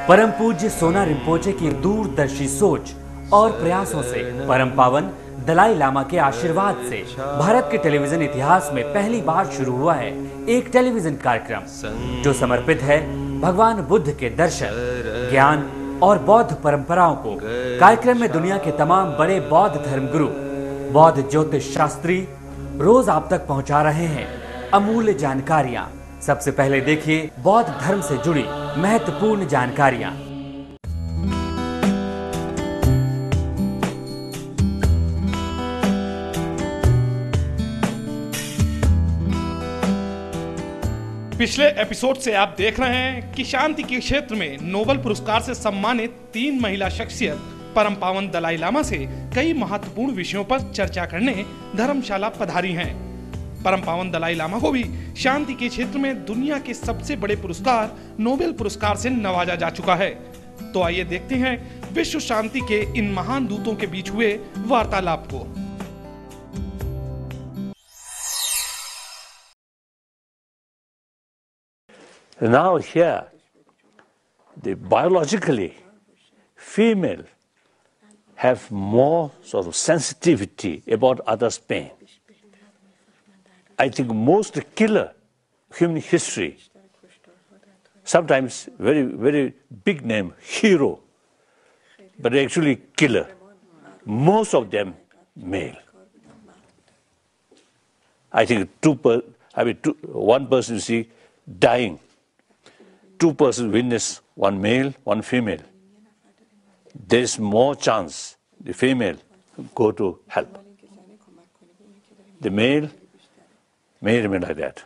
परम पूज्य सोना रिम्पोचे की दूरदर्शी सोच और प्रयासों से परम पावन दलाई लामा के आशीर्वाद से भारत के टेलीविजन इतिहास में पहली बार शुरू हुआ है एक टेलीविजन कार्यक्रम जो समर्पित है भगवान बुद्ध के दर्शन, ज्ञान और बौद्ध परंपराओं को। कार्यक्रम में दुनिया के तमाम बड़े बौद्ध धर्मगुरु, बौद्ध ज्योतिष शास्त्री रोज आप तक पहुंचा रहे हैं अमूल्य जानकारियां। सबसे पहले देखिए बौद्ध धर्म से जुड़ी महत्वपूर्ण जानकारियां। पिछले एपिसोड से आप देख रहे हैं कि शांति के क्षेत्र में नोबेल पुरस्कार से सम्मानित 3 महिला शख्सियत परम पावन दलाई लामा से कई महत्वपूर्ण विषयों पर चर्चा करने धर्मशाला पधारी हैं। परम पावन दलाई लामा को भी शांति के क्षेत्र में दुनिया के सबसे बड़े पुरस्कार नोबेल पुरस्कार से नवाजा जा चुका है। तो आइए देखते हैं विश्व शांति के इन महान दूतों के बीच हुए वार्तालाप को। Now here, the biologically female have more sort of sensitivity about others' pain. I think most killer human history, sometimes very big name, hero, but actually killer. Most of them male. I think one person you see dying. 2 persons witness, one male, one female. There is more chance the female go to help. The male may remain like that.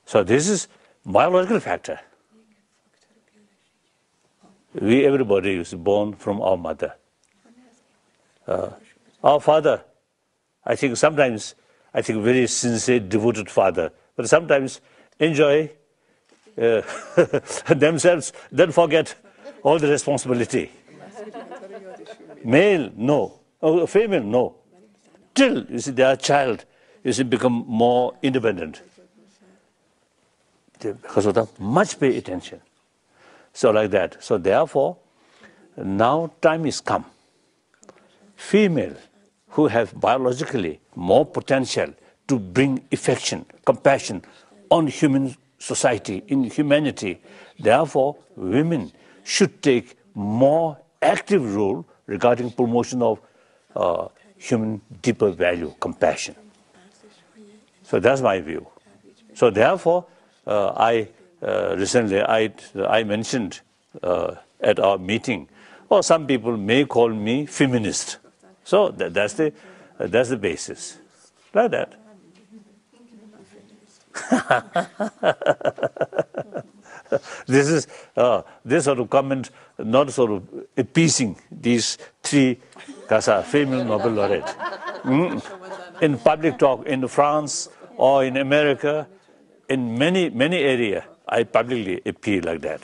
So this is biological factor. Everybody is born from our mother. Our father, I think sometimes, very sincere, devoted father, but sometimes enjoy themselves, then forget all the responsibility. Male, no. Female, no. Till you see their child, you see become more independent. Because of that, much pay attention. So like that. So therefore, now time is come. Female who have biologically more potential to bring affection, compassion on human society, in humanity. Therefore, women should take more active role regarding promotion of human deeper value, compassion. So that's my view. So therefore, recently I mentioned at our meeting, or some people may call me feminist. So that's the basis, like that. This sort of comment not sort of appeasing these 3 female Nobel laureates. In public talk in France or in America, in many areas, I publicly appeal like that.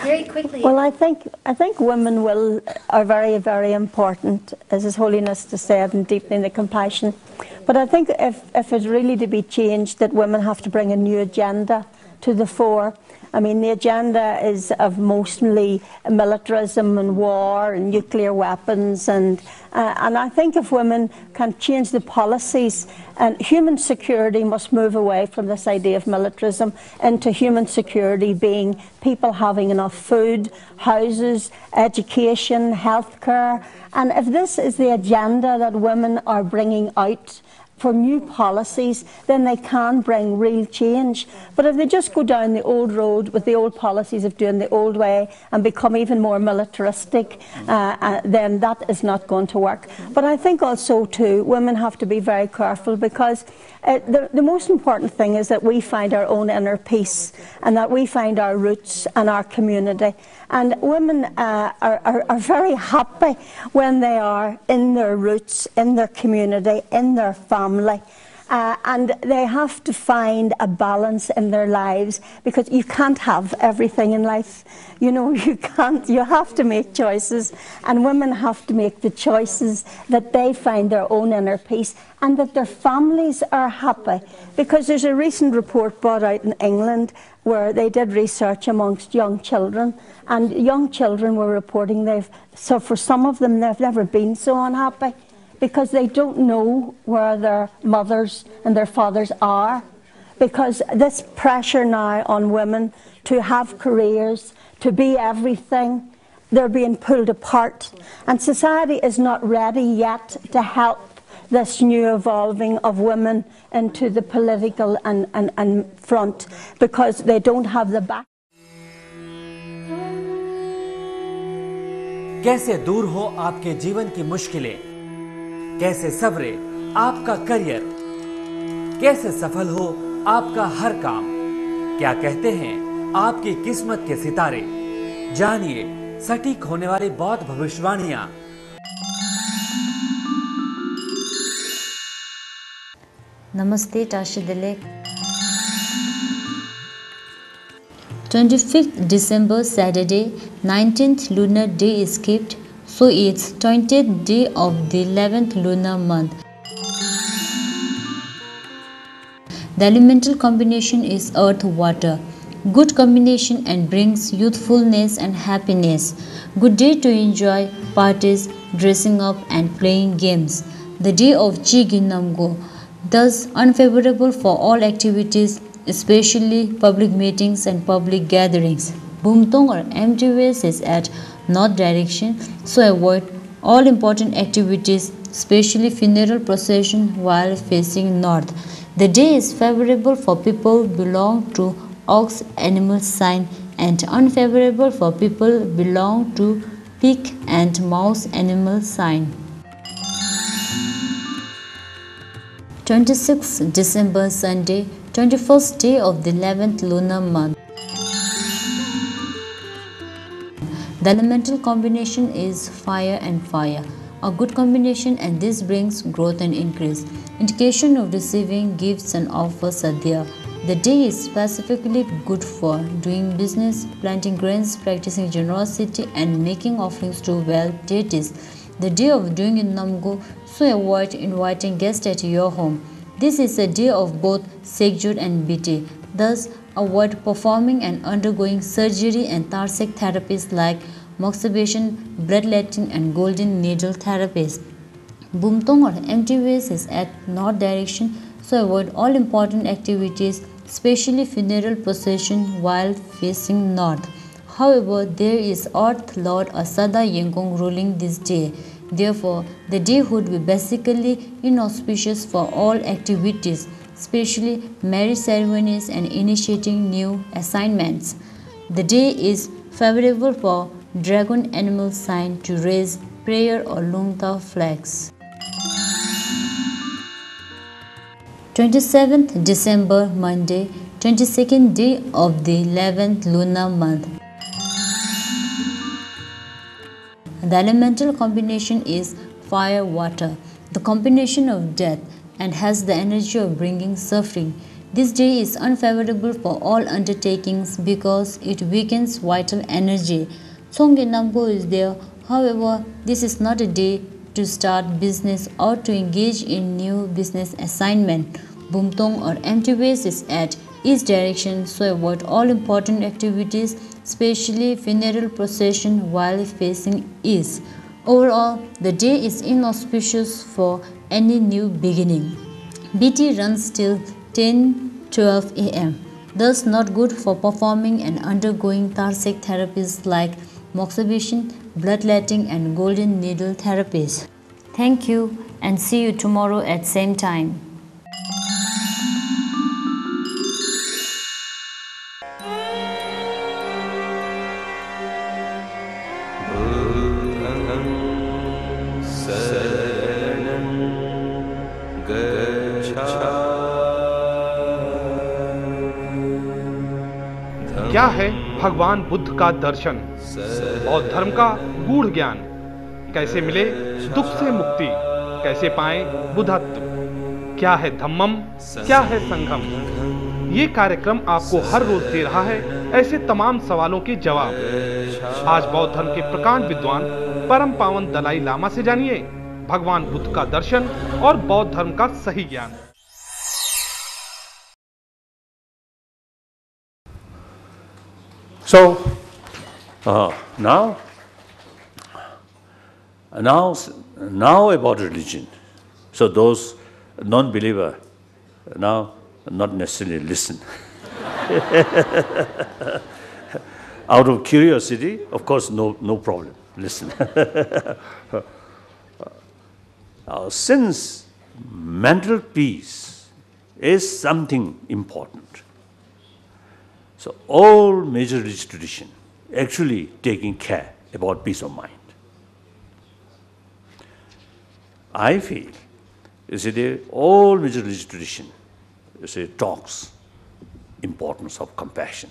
Very quickly. Well, I think women are very, very important, as His Holiness has said, in deepening the compassion. But I think if it's really to be changed, that women have to bring a new agenda to the fore. I mean, the agenda is of mostly militarism and war and nuclear weapons, and I think if women can change the policies, and human security must move away from this idea of militarism into human security being people having enough food, houses, education, healthcare. And if this is the agenda that women are bringing out for new policies, then they can bring real change. But if they just go down the old road with the old policies of doing the old way and become even more militaristic, then that is not going to work. But I think also too, women have to be very careful, because the most important thing is that we find our own inner peace and that we find our roots and our community. And women are very happy when they are in their roots, in their community, in their family. And they have to find a balance in their lives, because you can't have everything in life. You know, you can't. You have to make choices, and women have to make the choices that they find their own inner peace and that their families are happy. Because there's a recent report brought out in England where they did research amongst young children, and young children were reporting so for some of them, they've never been so unhappy, because they don't know where their mothers and their fathers are. Because this pressure now on women to have careers, to be everything, they're being pulled apart. And society is not ready yet to help this new evolving of women into the political and front, because they don't have the back. कैसे दूर हो आपके जीवन की मुश्किलें, कैसे सवरे आपका career, कैसे सफल हो आपका हर काम, क्या कहते हैं आपकी किस्मत के सितारे। जानिए सटीक होने वाली बहुत भविष्यवाणियां। नमस्ते Tashi Dilaik. 25th December Saturday, 19th lunar day is skipped, so it's 20th day of the 11th lunar month. The elemental combination is earth water. Good combination and brings youthfulness and happiness. Good day to enjoy parties, dressing up and playing games. The day of Chi Ginamgo, thus unfavorable for all activities, especially public meetings and public gatherings. Bumtong or empty ways is at north direction, so avoid all important activities, especially funeral procession while facing north. The day is favorable for people belong to ox animal sign and unfavorable for people belong to pig and mouse animal sign. 26th December Sunday, 21st day of the 11th lunar month. The elemental combination is fire and fire, a good combination, and this brings growth and increase. Indication of receiving gifts and offers are there. The day is specifically good for doing business, planting grains, practicing generosity, and making offerings to well deities. The day of doing Namgo, so avoid inviting guests at your home. This is a day of both Segjut and Biti. Thus, avoid performing and undergoing surgery and thoracic therapies like moxibustion, bloodletting, and golden needle therapies. Bumtong or empty ways is at north direction, so avoid all important activities, especially funeral procession while facing north. However, there is Earth Lord Asada Yengkong ruling this day. Therefore, the day would be basically inauspicious for all activities, especially marriage ceremonies and initiating new assignments. The day is favorable for dragon animal sign to raise prayer or lungta flags. 27th December Monday, 22nd day of the 11th lunar month. The elemental combination is fire-water, the combination of death, and has the energy of bringing suffering. This day is unfavorable for all undertakings because it weakens vital energy. Songge Namgo is there. However, this is not a day to start business or to engage in new business assignment. Bumtong or empty ways is at east direction, so avoid all important activities, especially funeral procession while facing east. Overall, the day is inauspicious for any new beginning. BT runs till 10-12 am, thus not good for performing and undergoing thoracic therapies like moxibustion, bloodletting, and golden needle therapies. Thank you and see you tomorrow at same time. क्या है भगवान बुद्ध का दर्शन, बौद्ध धर्म का गूढ़ ज्ञान, कैसे मिले दुख से मुक्ति, कैसे पाएं बुद्धत्व, क्या है धम्मम, क्या है संघम? ये कार्यक्रम आपको हर रोज दे रहा है ऐसे तमाम सवालों के जवाब। आज बौद्ध धर्म के प्रकांड विद्वान परम पावन दलाई लामा से जानिए भगवान बुद्ध का दर्शन और बौद्ध धर्म का सही ज्ञान। So now about religion. So those non-believer now not necessarily listen. Out of curiosity, of course, no problem. Listen. Since mental peace is something important, so all major religious tradition actually taking care about peace of mind. I feel, all major religious tradition, talks importance of compassion,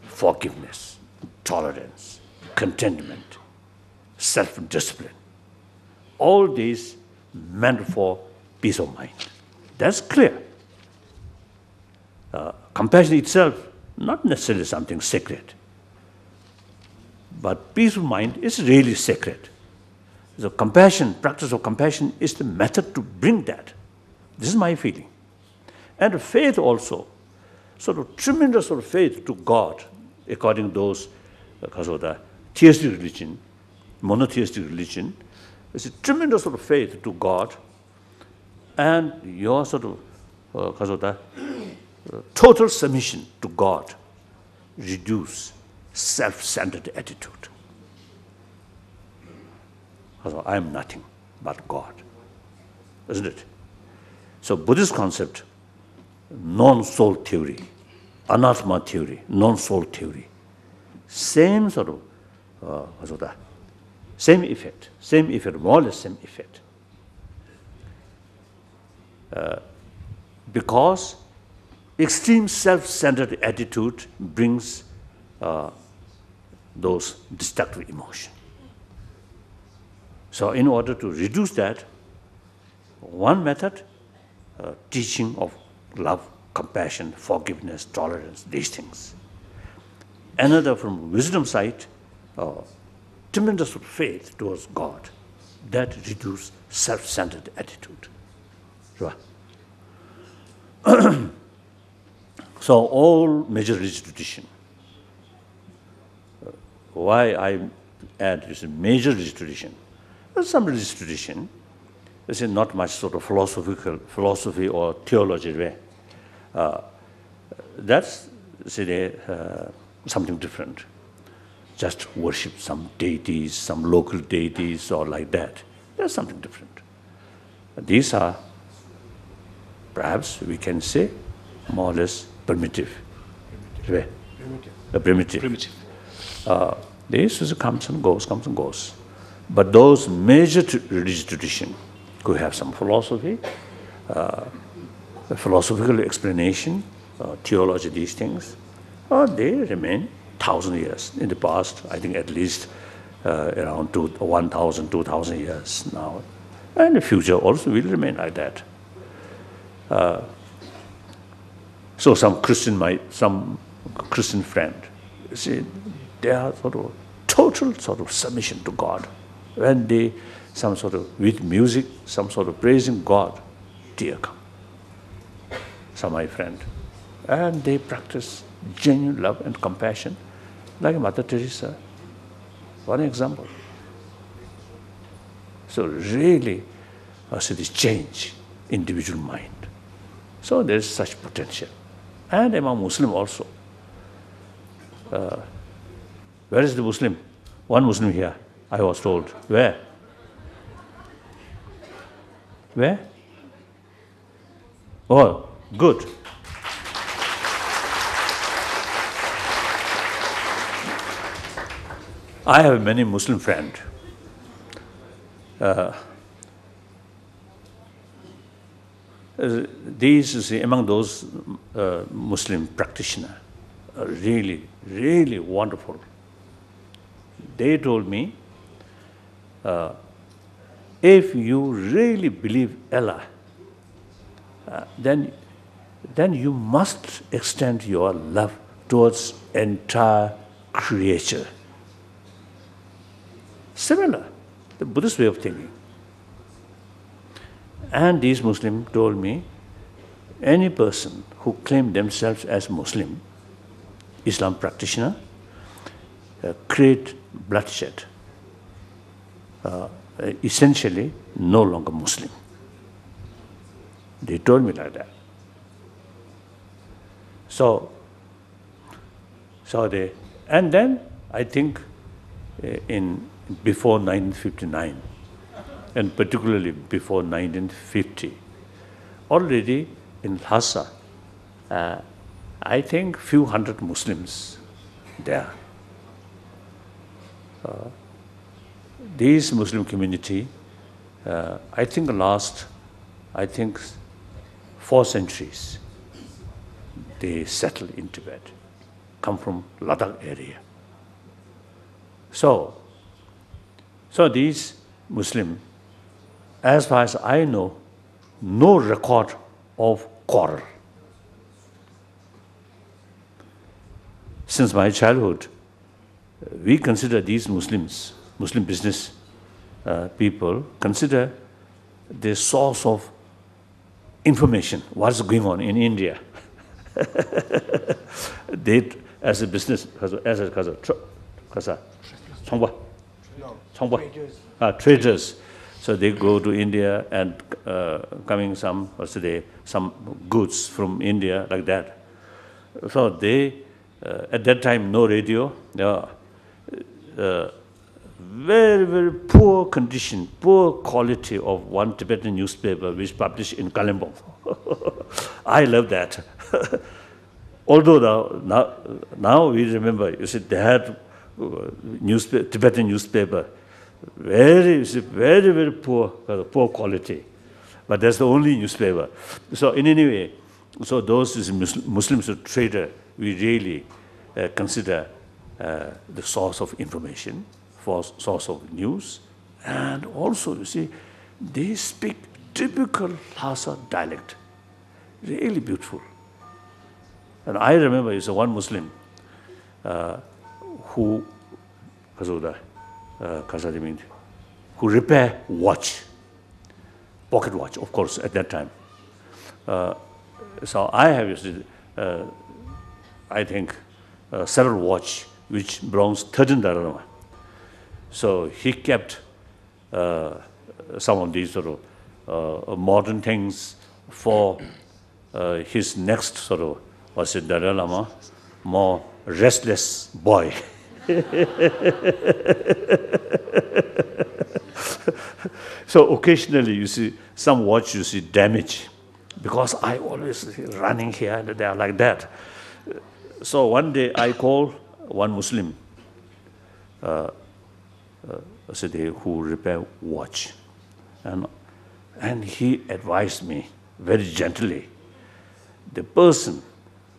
forgiveness, tolerance, contentment, self-discipline. All these meant for peace of mind. That's clear. Compassion itself, not necessarily something sacred, but peace of mind is really sacred. So compassion, practice of compassion is the method to bring that. This is my feeling. And faith also, sort of tremendous sort of faith to God, according to those, because of the theistic religion, monotheistic religion, it's a tremendous sort of faith to God, and your sort of, because of the total submission to God, reduce self-centered attitude. So I am nothing but God, isn't it? So Buddhist concept, non-soul theory, anathema theory, non-soul theory, same sort of, same effect, more or less same effect. Because extreme self-centered attitude brings those destructive emotions. So in order to reduce that, one method, teaching of love, compassion, forgiveness, tolerance, these things. Another from wisdom side, tremendous faith towards God, that reduces self-centered attitude. So all major religious tradition, why I add this major religious tradition? Some religious tradition, this is not much sort of philosophy or theology. That's something different. Just worship some deities, some local deities, or like that. That's something different. These are, perhaps we can say, more or less primitive. Primitive. This comes and goes. But those major religious traditions who have some philosophy, philosophical explanation, theology, these things, they remain 1,000 years. In the past, I think at least around 1,000, 2,000 years now. And in the future also will remain like that. So some Christian friend, they are sort of total sort of submission to God. When they, some sort of, with music, some sort of praising God, tear come. Some my friend. And they practice genuine love and compassion, like Mother Teresa. One example. So really, this change individual mind. So there is such potential. And among Muslim also. Where is the Muslim? One Muslim here, I was told. Where? Oh, good. I have many Muslim friends. These, among those Muslim practitioners, are really, really wonderful. They told me, if you really believe Allah, then you must extend your love towards entire creature. Similar, the Buddhist way of thinking. And these Muslims told me, any person who claimed themselves as Muslim, Islam practitioner, create bloodshed, essentially no longer Muslim. They told me like that. So they, and then I think before 1959, and particularly before 1950, already in Lhasa, I think few hundred Muslims there. This Muslim community, I think last 4 centuries, they settled in Tibet, come from Ladakh area. So these Muslims, as far as I know, no record of quarrel. Since my childhood, we consider these Muslims, Muslim business people, consider the source of information, what's going on in India. They, as a business, traders. So they go to India and coming some goods from India like that. So they, at that time, no radio. Very, very poor condition, poor quality of one Tibetan newspaper which published in Kalimpong. I love that. Although now we remember, you see, they had Tibetan newspaper, very, very poor quality. But that's the only newspaper. So in any way, so those Muslims who trader, we really consider the source of information, for source of news, and also, you see, they speak typical Lhasa dialect, really beautiful. And I remember, it's one Muslim who repair watch, pocket watch, of course, at that time. So I have, I think, several watch which belongs 13 Dalai. So he kept some of these sort of modern things for his next sort of, was it Dalai Lama, more restless boy. So occasionally you see some watch, you see damage, because I always running here and there like that. So one day I called one Muslim who repair watch, and he advised me very gently, the person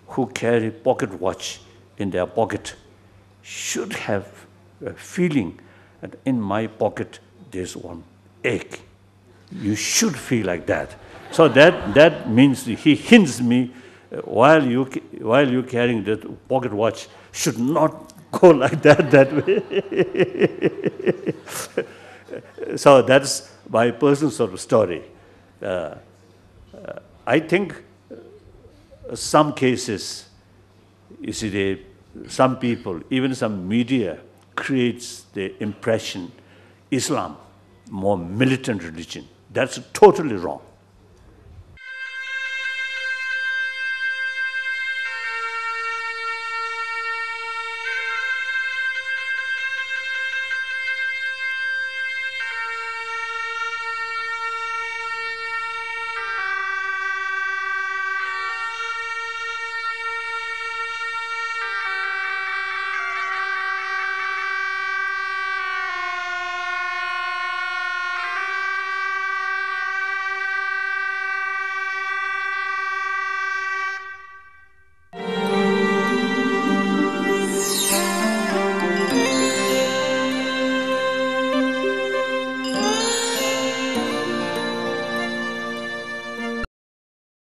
who carry pocket watch in their pocket should have a feeling that in my pocket there's one egg. You should feel like that. So that means he hints me, while you carrying that pocket watch, should not go like that way. So that's my personal sort of story. I think some cases, you see, some people, even some media, creates the impression Islam, more militant religion. That's totally wrong.